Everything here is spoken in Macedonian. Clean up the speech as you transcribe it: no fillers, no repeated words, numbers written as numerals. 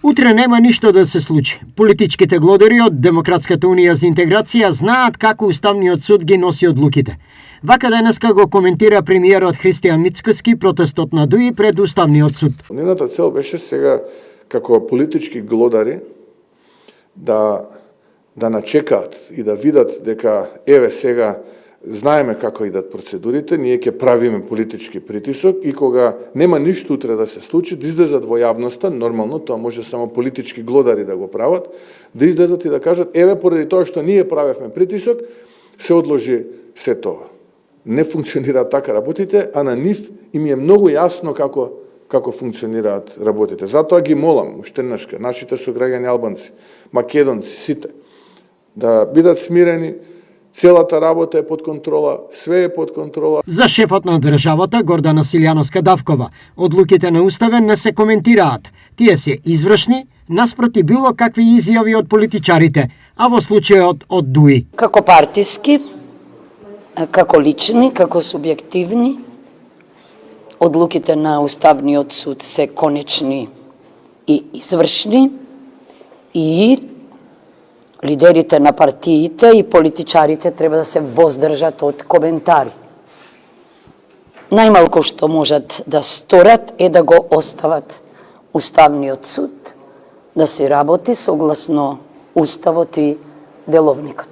Утре нема ништо да се случи. Политичките глодари од Демократската унија за интеграција знаат како Уставниот суд ги носи одлуките. Вака денеска го коментира премиерот Христијан Мицкоски протестот на ДУИ пред Уставниот суд. Нивната цел беше сега како политички глодари да начекаат и да видат дека еве сега знаеме како идат процедурите, ние ќе правиме политички притисок и кога нема ништо утре да се случи, да излезат во јавноста, нормално тоа може само политички глодари да го прават, да излезат и да кажат еве поради тоа што ние правевме притисок, се одложи се тоа. Не функционира така работите, а на нив им е многу јасно како функционираат работите. Затоа ги молам, уште еднашка, нашите сограѓани албанци, македонци, сите, да бидат смирени. Целата работа е под контрола, све е под контрола. За шефот на државата Гордана Силјановска-Давкова, одлуките на Уставен не се коментираат. Тие се извршни, наспроти било какви изјави од политичарите, а во случајот од ДУИ. Како партиски, како лични, како субјективни, одлуките на Уставниот суд се конечни и извршни и лидерите на партиите и политичарите треба да се воздржат од коментари. Најмалку што можат да сторат е да го остават Уставниот суд да се работи согласно Уставот и Деловникот.